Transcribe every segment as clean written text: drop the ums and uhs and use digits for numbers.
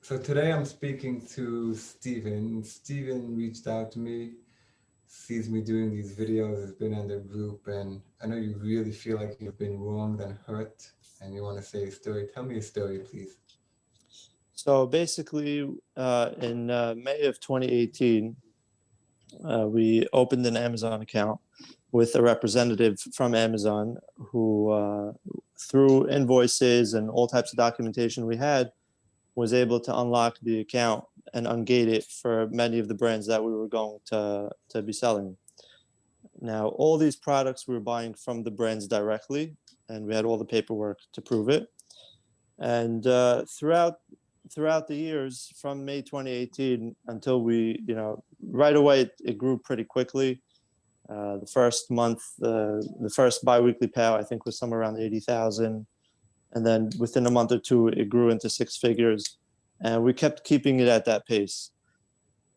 So today I'm speaking to Steven. Steven reached out to me, sees me doing these videos, has been in the group, and I know you really feel like you've been wronged and hurt, and you want to say a story. Tell me a story, please. So basically, in May of 2018, we opened an Amazon account with a representative from Amazon who, through invoices and all types of documentation we had, was able to unlock the account and ungate it for many of the brands that we were going to be selling. Now, all these products we were buying from the brands directly, and we had all the paperwork to prove it. And throughout the years from May 2018 until we, right away it grew pretty quickly. The first month, the first biweekly payout I think was somewhere around 80,000, and then within a month or two it grew into six figures, and we kept keeping it at that pace.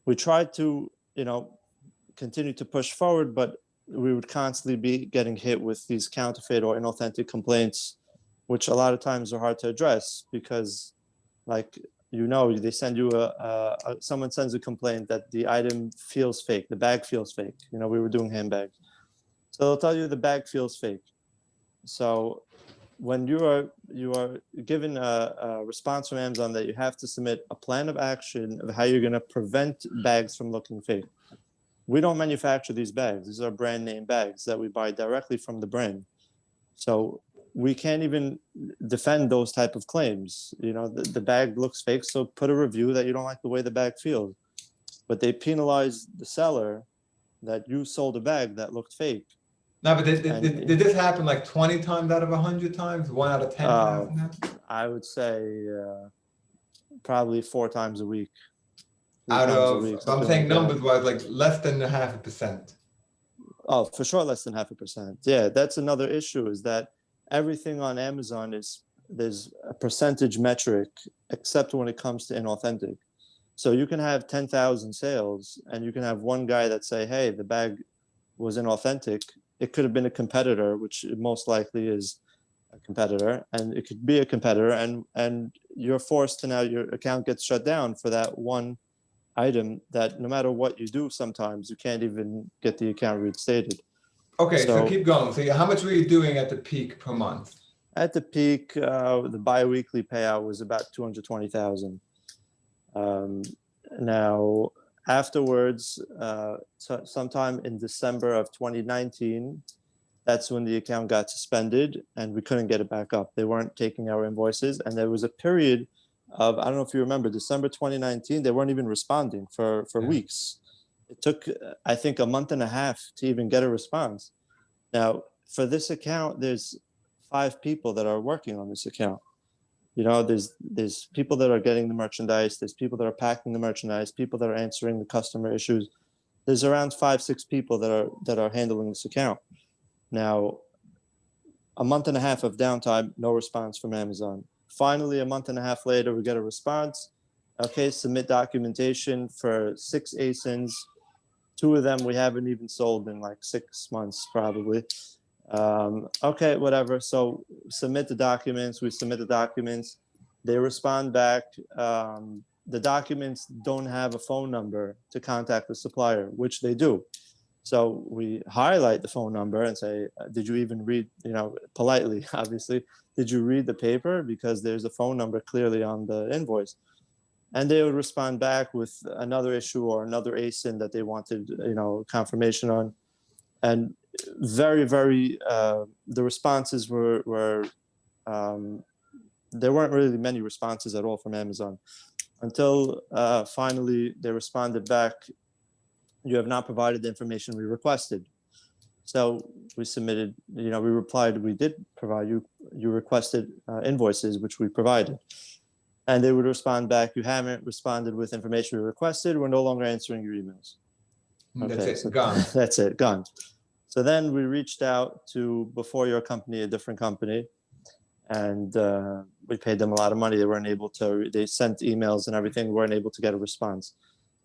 We tried to, continue to push forward, but we would constantly be getting hit with these counterfeit or inauthentic complaints, which a lot of times are hard to address because, like, they send you someone sends a complaint that the item feels fake, the bag feels fake. We were doing handbags, so they'll tell you the bag feels fake. So when you are given a response from Amazon that you have to submit a plan of action of how you're going to prevent bags from looking fake. We don't manufacture these bags. These are brand name bags that we buy directly from the brand. So we can't even defend those type of claims. The bag looks fake, so put a review that you don't like the way the bag feels. But they penalize the seller that you sold a bag that looked fake. No, but did this happen like 20 times out of 100 times? 1 out of 10 times? I would say probably 4 times a week. Out of, I'm saying numbers wise, like less than 0.5%. Oh, for sure, less than 0.5%. Yeah, that's another issue, is that everything on Amazon there's a percentage metric, except when it comes to inauthentic. So you can have 10,000 sales, and you can have one guy that say, "Hey, the bag was inauthentic." It could have been a competitor, which most likely is a competitor, and it could be a competitor, and you're forced to, now your account gets shut down for that one item that no matter what you do, sometimes you can't even get the account reinstated. Okay, so keep going. So how much were you doing at the peak per month? At the peak, the bi-weekly payout was about 220,000. Now, afterwards, sometime in December of 2019, that's when the account got suspended and we couldn't get it back up. They weren't taking our invoices, and there was a period of, I don't know if you remember, December 2019, they weren't even responding for weeks. It took, I think, a month and a half to even get a response. Now, for this account, there's 5 people that are working on this account. There's people that are getting the merchandise, there's people that are packing the merchandise, people that are answering the customer issues. There's around 5-6 people that are handling this account. Now, a month and a half of downtime, no response from Amazon. Finally, a month and a half later, we get a response. Okay, submit documentation for 6 ASINs. 2 of them we haven't even sold in like 6 months, probably. Okay, whatever. So submit the documents. We submit the documents. They respond back. The documents don't have a phone number to contact the supplier, which they do. So we highlight the phone number and say, did you even read, politely, obviously, did you read the paper? Because there's a phone number clearly on the invoice. And they would respond back with another issue or another ASIN that they wanted, confirmation on. And very, very, the responses were there weren't really many responses at all from Amazon until finally they responded back, "You have not provided the information we requested." So we submitted, we replied, "We did provide you requested invoices, which we provided." And they would respond back, "You haven't responded with information we requested. We're no longer answering your emails." Okay, that's it, gone. That's it, gone. So then we reached out to, before your company, a different company, and we paid them a lot of money. They sent emails and everything, weren't able to get a response.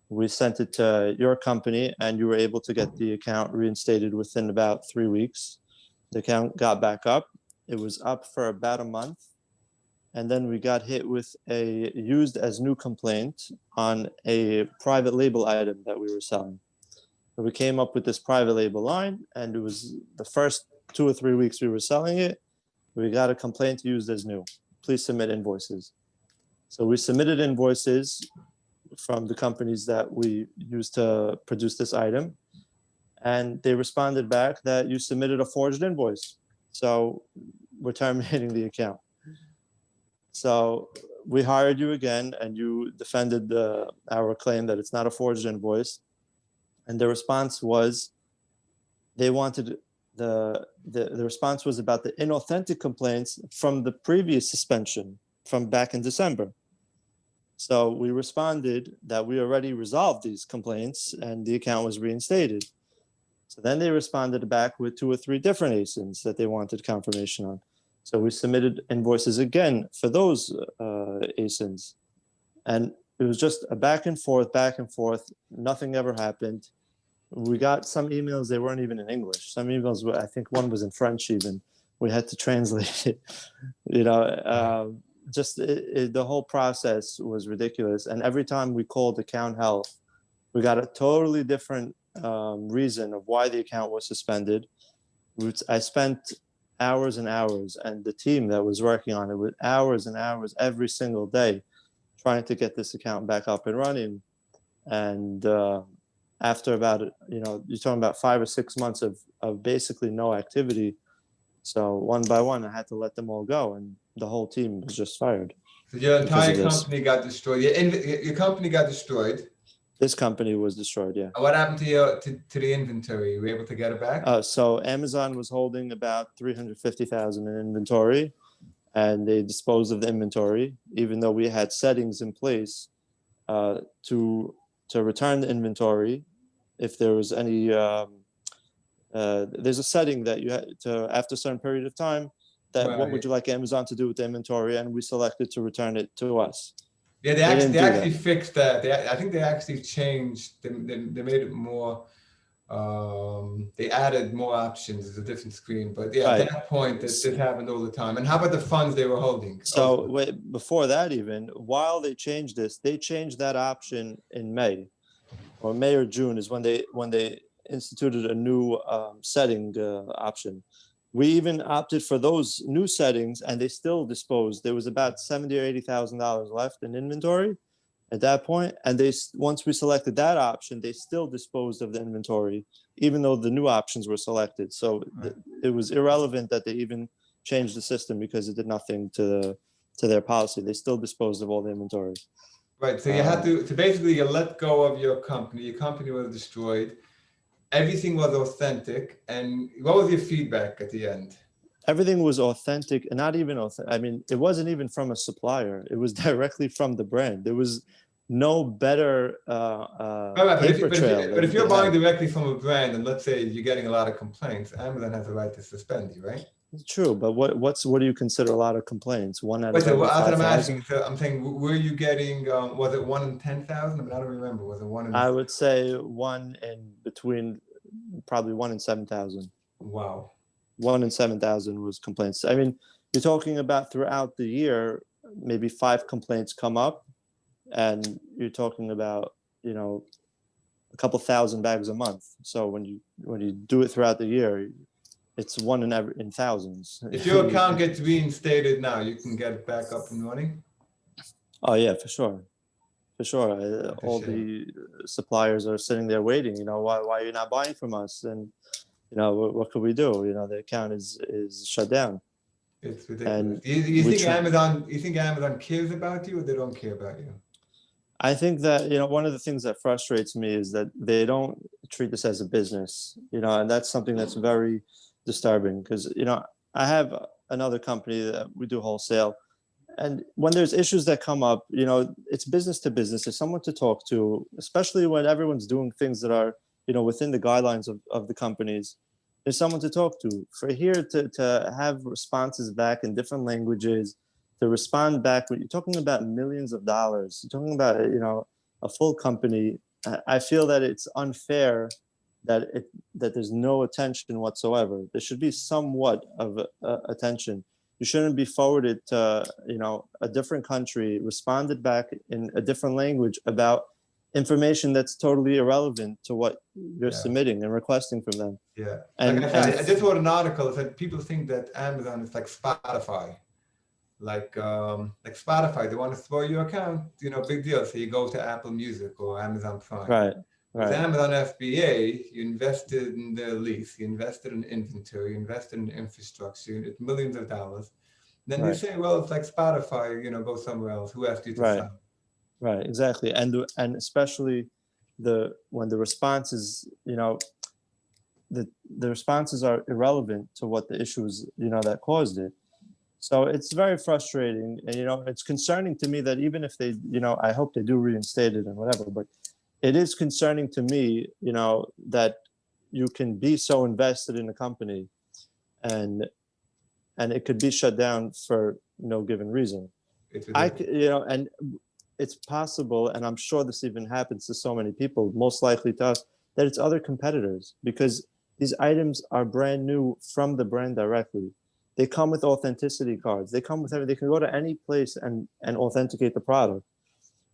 We sent it to your company, and you were able to get the account reinstated within about 3 weeks. The account got back up. It was up for about a month. and then we got hit with a used as new complaint on a private label item that we were selling. So we came up with this private label line, and it was the first 2 or 3 weeks we were selling it. We got a complaint used as new. Please submit invoices. So we submitted invoices from the companies that we used to produce this item, and they responded back that you submitted a forged invoice. So we're terminating the account. So we hired you again, and you defended our claim that it's not a forged invoice. And the response was, they wanted the response was about the inauthentic complaints from the previous suspension from back in December. So we responded that we already resolved these complaints and the account was reinstated. So then they responded back with 2 or 3 different ASINs that they wanted confirmation on. So we submitted invoices again for those ASINs. And it was just a back and forth. Nothing ever happened. We got some emails, they weren't even in English. Some emails, I think one was in French even. We had to translate it. The whole process was ridiculous. And every time we called account health, we got a totally different reason of why the account was suspended. I spent hours and hours, and the team that was working on it with hours and hours every single day trying to get this account back up and running. And after about, you're talking about 5 or 6 months of basically no activity. So one by one, I had to let them all go, and the whole team was just fired. So your entire company got destroyed. Your company got destroyed. This company was destroyed, yeah. What happened to the inventory? Were you able to get it back? So Amazon was holding about 350,000 in inventory, and they disposed of the inventory, even though we had settings in place to return the inventory if there was any. There's a setting that you had to, after a certain period of time, that what would you like Amazon to do with the inventory, and we selected to return it to us. Yeah, they actually fixed that. I think they actually changed. They made it more. They added more options. It's a different screen, but yeah, at that point, this happened all the time. And how about the funds they were holding? So wait, before that, even while they changed this, they changed that option in May or June is when they instituted a new setting option. We even opted for those new settings, and they still disposed. There was about $70,000 or $80,000 left in inventory at that point, and once we selected that option, they still disposed of the inventory, even though the new options were selected. So it was irrelevant that they even changed the system because it did nothing to their policy. They still disposed of all the inventory. Right. So you had to basically you let go of your company. Your company was destroyed. Everything was authentic. And what was your feedback at the end? Everything was authentic, and not even authentic. I mean, it wasn't even from a supplier. It was directly from the brand. There was no better paper trail. But if you're buying directly from a brand, and let's say you're getting a lot of complaints, Amazon has the right to suspend you, right? True, but what do you consider a lot of complaints? 1 out of 5,000? I'm saying, were you getting? Was it 1 in 10,000? I mean, I don't remember. Was it 1 in? I would say 1 in between, probably 1 in 7,000. Wow. 1 in 7,000 was complaints. I mean, you're talking about throughout the year, maybe 5 complaints come up, and you're talking about a couple thousand bags a month. So when you do it throughout the year, it's 1 in thousands. If your account gets reinstated now, you can get it back up and running? Oh, yeah, for sure. For sure. All the suppliers are sitting there waiting, why are you not buying from us? And, what could we do? The account is shut down. It's ridiculous. Do you think Amazon cares about you, or they don't care about you? I think that, one of the things that frustrates me is that they don't treat this as a business, and that's something that's very disturbing because, I have another company that we do wholesale, and when there's issues that come up, it's business to business. There's someone to talk to, especially when everyone's doing things that are, within the guidelines of the companies. There's someone to talk to. For here to have responses back in different languages, to respond back when you're talking about millions of dollars, you're talking about a full company. I feel that it's unfair that there's no attention whatsoever. There should be somewhat of attention. You shouldn't be forwarded to, a different country, responded back in a different language about information that's totally irrelevant to what you're Yeah. submitting and requesting from them. Yeah. And, Like I said, I just wrote an article that people think that Amazon is like Spotify. Like Spotify, they want to spoil your account, big deal. So you go to Apple Music or Amazon Prime. right, With right, Amazon FBA, you invested in the lease, you invested in inventory, you invested in infrastructure, it's millions of dollars. Then you right, say, well, it's like Spotify, go somewhere else. Who asked you to right, sign? right, exactly. And especially when the response is, the responses are irrelevant to what the issue is, that caused it. So it's very frustrating, and it's concerning to me that even if they, I hope they do reinstate it and whatever, but it is concerning to me, that you can be so invested in a company, and it could be shut down for no given reason. It's And it's possible, and I'm sure this even happens to so many people, most likely to us, that it's other competitors, because these items are brand new from the brand directly. They come with authenticity cards. They come with everything. They can go to any place and authenticate the product.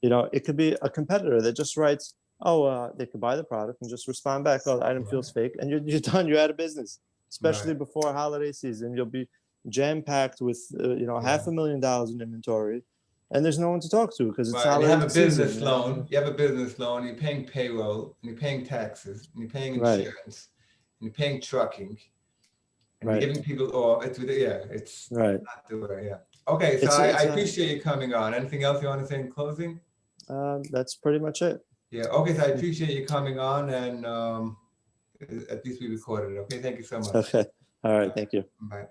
It could be a competitor that just writes, oh, they could buy the product and just respond back, oh, the item feels fake, and you're done. You're out of business. Especially right. before holiday season, you'll be jam-packed with Yeah. $500,000 in inventory, and there's no one to talk to because it's Right. And you have holiday a business season. loan. You have a business loan. You're paying payroll, and you're paying taxes, and you're paying Right, insurance, and you're paying trucking, and you're right, giving people off. It's right. not the way. Yeah. Okay. So I appreciate you coming on. Anything else you want to say in closing? That's pretty much it. Yeah. Okay. So I appreciate you coming on, and at least we recorded it. Okay. Thank you so much. Okay. All right. Thank you. Bye.